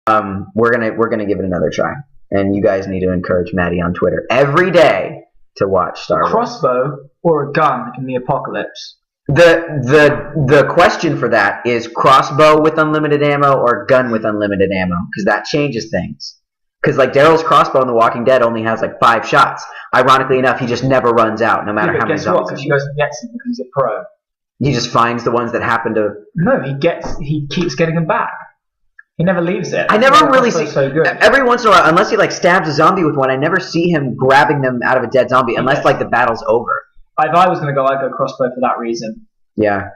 we're gonna give it another try, and you guys need to encourage Maddie on Twitter every day to watch Star Wars. Crossbow or a gun in the apocalypse? The question for that is crossbow with unlimited ammo or gun with unlimited ammo, because that changes things. Because like Daryl's crossbow in The Walking Dead only has like 5 shots. Ironically enough, he just never runs out, no matter how many guess what? zombies. Because he goes and gets them because he's a pro. He just finds the ones that happen to. No, he keeps getting them back. He never leaves it. I never really see. So good. Every once in a while, unless he like stabs a zombie with one, I never see him grabbing them out of a dead zombie, unless like the battle's over. If I was going to go, I'd go crossbow for that reason. Yeah,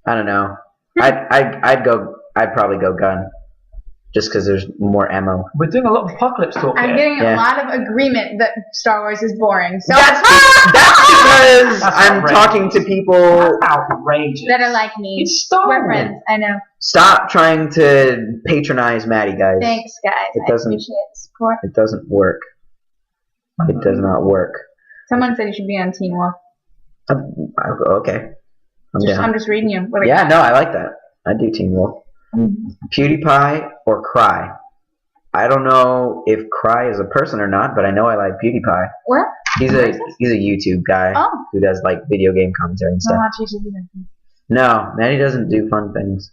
I don't know. I'd probably go gun, just because there's more ammo. We're doing a lot of apocalypse talk here. I'm getting a lot of agreement that Star Wars is boring. So That's because I'm outrageous. talking to people Outrageous. that are like me. It's Star We're Wars. friends. I know. Stop trying to patronize Maddie, guys. Thanks, guys. It I doesn't- appreciate the support. It doesn't work. It does not work. Someone said you should be on Teen Wolf. Okay. I'm just reading you. Yeah, no, I like that. I do Teen Wolf. PewDiePie or Cry? I don't know if Cry is a person or not, but I know I like PewDiePie. What? He's a YouTube guy who does like video game commentary and stuff. I'll watch you should do that. No, Maddie doesn't do fun things.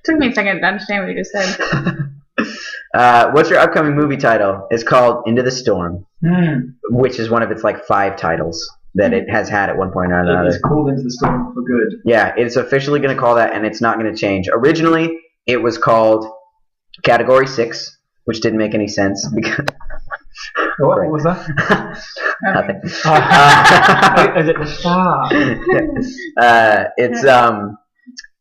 Took me a second to understand what you just said. What's your upcoming movie title? It's called Into the Storm, Mm. which is one of its like 5 titles that it has had at one point or It another. is called Into the Storm for good. Yeah, it's officially going to call that, and it's not going to change. Originally, it was called Category 6, which didn't make any sense because What was that? nothing. Is it the star?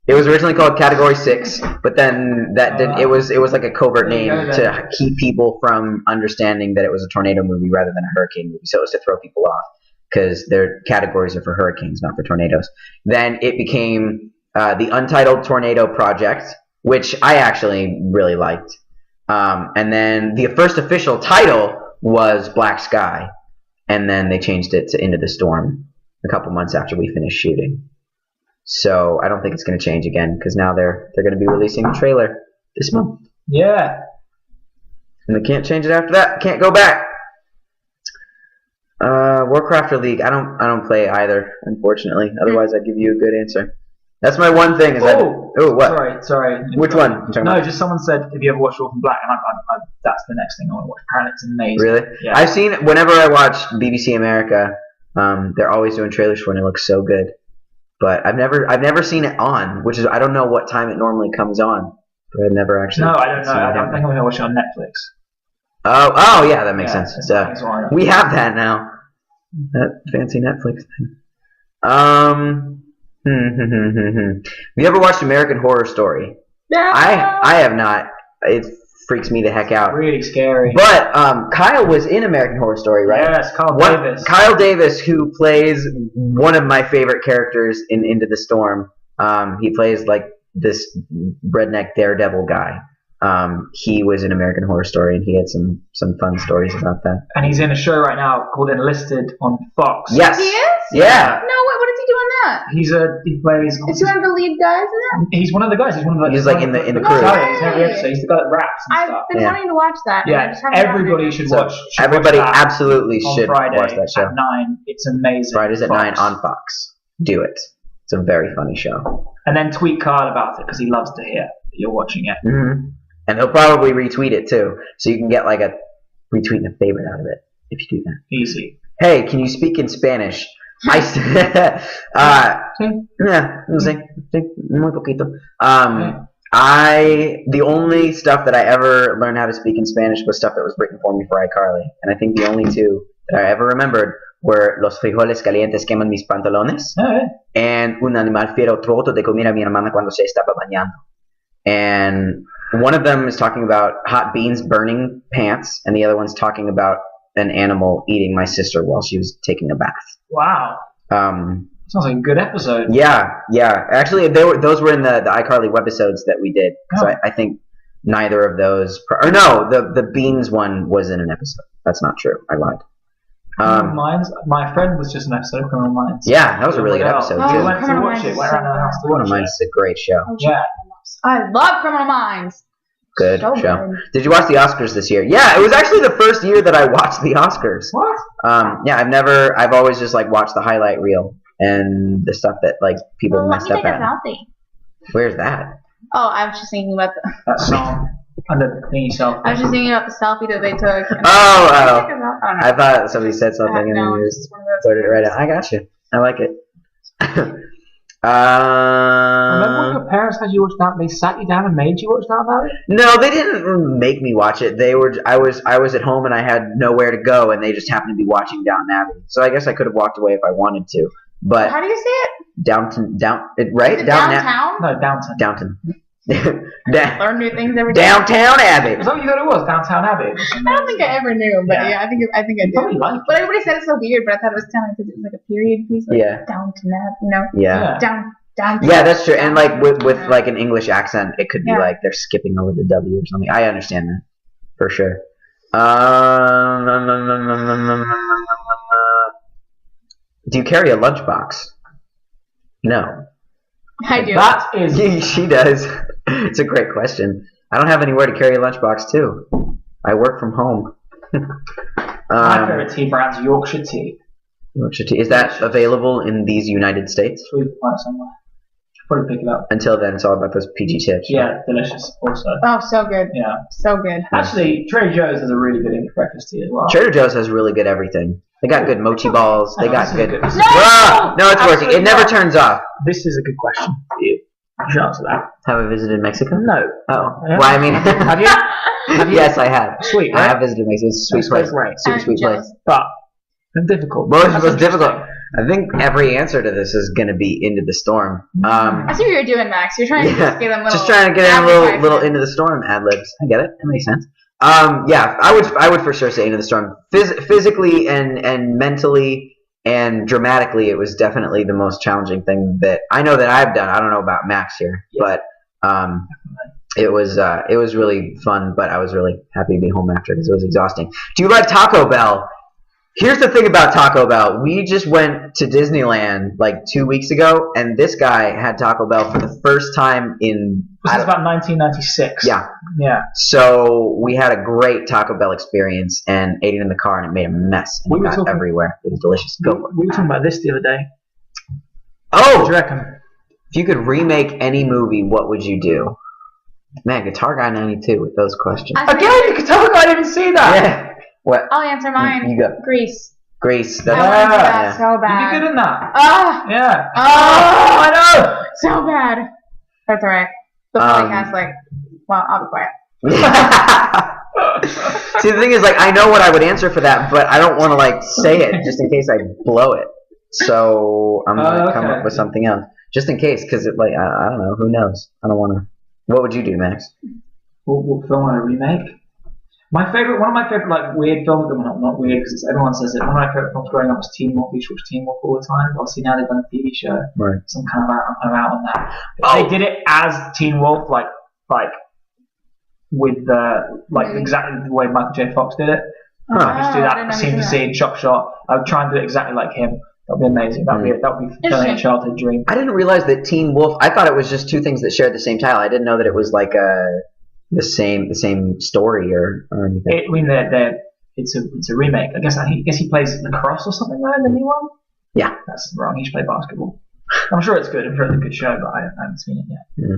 It was originally called Category 6, but then it was like a covert name to keep people from understanding that it was a tornado movie rather than a hurricane movie. So it was to throw people off because their categories are for hurricanes, not for tornadoes. Then it became the Untitled Tornado Project, which I actually really liked. And then the first official title was Black Sky, and then they changed it to Into the Storm a couple months after we finished shooting. So I don't think it's going to change again because now they're going to be releasing a trailer this month. Yeah. And they can't change it after that. Can't go back. Warcraft or League? I don't play either, unfortunately. Otherwise, I'd give you a good answer. That's my one thing. What? Sorry. Which one? No, just someone said, have you ever watched Orphan Black? And that's the next thing I want to watch. Apparently it's amazing. Really? Yeah. I've seen, whenever I watch BBC America, they're always doing trailers for it and it looks so good. But I've never seen it on, which is, I don't know what time it normally comes on. But I've never actually. No, I don't know. I think I'm going to watch it on Netflix. Oh yeah, that makes sense. That's We have that now. That fancy Netflix thing. Have you ever watched American Horror Story? Yeah. I have not. It freaks me the heck out. Really scary. But Kyle was in American Horror Story, right? Yes, Davis. Kyle Davis, who plays one of my favorite characters in Into the Storm. He plays like this redneck daredevil guy. He was in American Horror Story, and he had some fun stories about that. And he's in a show right now called Enlisted on Fox. Yes. He is? Yeah. No, what does he do on that? He plays. Is he one of the lead guys in that? He's one of the guys. He's one of the. He's like in the crew. He's every episode. He's the guy that raps and I've stuff. been wanting to watch that. but I Yeah, just haven't gotten everybody it. should So watch. everybody watch that absolutely on should Friday watch that show. at 9. It's amazing. Fridays at Fox. 9 on Fox. Do it. It's a very funny show. And then tweet Carl about it because he loves to hear that you're watching it. Mm-hmm. And he'll probably retweet it too, so you can get like a retweet and a favorite out of it if you do that. Easy. Hey, can you speak in Spanish? I no sé, muy poquito. The only stuff that I ever learned how to speak in Spanish was stuff that was written for me for iCarly, and I think the only 2 that I ever remembered were Los frijoles calientes queman mis pantalones and Un animal fiero trato de comer a mi hermana cuando se estaba bañando. And one of them is talking about hot beans burning pants, and the other one's talking about an animal eating my sister while she was taking a bath. Wow. Sounds like a good episode. Yeah. Actually, those were in the iCarly webisodes that we did. So I think neither of those. The beans one was in an episode. That's not true. I lied. Criminal Minds. My friend was just an episode of Criminal Minds. Yeah, that was a really good episode We too. went to watch it. Went around the house to Criminal watch Minds is a great show. Yeah. I love Criminal Minds. Good So show. good. Did you watch the Oscars this year? Yeah, it was actually the first year that I watched the Oscars. What? Yeah, I've always just like watched the highlight reel and the stuff that like people Well, let messed me up take a at. selfie. Where's that? Oh, I was just thinking about That song. Under the thingy selfie. I was just thinking about the selfie that they took. And Oh, I don't know. I thought somebody said something and no, then you it's just just one of those put it right things. out. I got you. I like it. Remember when your parents had you watch that? They sat you down and made you watch that about it? No, they didn't make me watch it. They were. I was at home and I had nowhere to go, and they just happened to be watching Downton Abbey. So I guess I could have walked away if I wanted to. But How do you say it? right? Is it Downton. downtown? No, Downton. Downton. Learn new things every day. Downtown Abbey. Is that what you thought it was? Downtown Abbey? I don't think I ever knew, but Yeah. yeah, I think I You did. probably like it. But everybody said it's so weird, but I thought it was kind of because it was like a period piece, like Yeah. Downton Abbey, you know, Yeah. down. Yeah, that's true. And like with like an English accent, it could be Yeah. like they're skipping over the W or something. I understand that for sure. Do you carry a lunchbox? No. I do. That is. She does. It's a great question. I don't have anywhere to carry a lunchbox too. I work from home. My favourite tea brand's Yorkshire tea. Yorkshire tea. Is that available in these United States? It's really fun somewhere. Probably pick it up. Until then, it's all about those PG tips. Yeah, delicious. Also. Oh, so good. Yeah. So good. Actually, Trader Joe's has a really good English breakfast tea as well. Trader Joe's has really good everything. They got good mochi balls. They No, got this is good. good. This is No! Ah! No, it's working. It Absolutely never not. turns off. This is a good question for you. You should answer that. Have I visited Mexico? No. Oh, Yeah. well, I mean, Have you? Have you? Yes, I have. Sweet, I right? have visited Mexico. It's a sweet That's place. great. Super I'm sweet jealous. place. But it's difficult. What That's was difficult? interesting. I think every answer to this is going to be Into the Storm. I see what you're doing, Max. You're trying to just get them little. just trying to get in a little advertisement. Into the Storm ad libs. I get it. That makes sense. Yeah, I would for sure say Into the Storm. Physically and mentally and dramatically, it was definitely the most challenging thing that I know that I've done. I don't know about Max here, but it was really fun. But I was really happy to be home after because it was exhausting. Do you like Taco Bell? Here's the thing about Taco Bell. We just went to Disneyland like 2 weeks ago, and this guy had Taco Bell for the first time in. This is about 1996. Yeah. Yeah. So we had a great Taco Bell experience and ate it in the car, and it made a mess. And We it were got talking- everywhere. It was delicious. Go for it. We were talking about this the other day. What do Oh, you reckon? if you could remake any movie, what would you do? Man, Guitar Guy 92 with those questions. Again, you could tell I didn't see that. Yeah. What? I'll answer mine. You go. Grease. Grace. I That's, want to do that yeah. so You'd be bad. good in that. Oh, Yeah. oh, I know. so bad. That's alright. The podcast, like, well, I'll be quiet. See, the thing is, like, I know what I would answer for that, but I don't want to, like, say it just in case I blow it. So I'm going to come okay. up with something else. Just in case, because, like, I don't know. Who knows? I don't want to. What would you do, Max? What film want to remake? One of my favorite like weird films, well, not weird because everyone says it. One of my favorite films growing up was Teen Wolf. We watched Teen Wolf all the time. Obviously now they've done a TV show, Right. so I'm kind of out on that. Oh. They did it as Teen Wolf, like with the Maybe. exactly the way Michael J. Fox did it. Huh. I just do I that didn't know scene he for did scene, shot for shot. I would try and do it exactly like him. That'd be amazing. That'd be fulfilling a Interesting. childhood dream. I didn't realize that Teen Wolf. I thought it was just two things that shared the same title. I didn't know that it was like the same story or anything. It's a remake. I guess he plays lacrosse or something, right? The new one. Yeah. That's wrong. He should play basketball. I'm sure it's good. I'm sure it's a good show, but I haven't seen it yet. Yeah.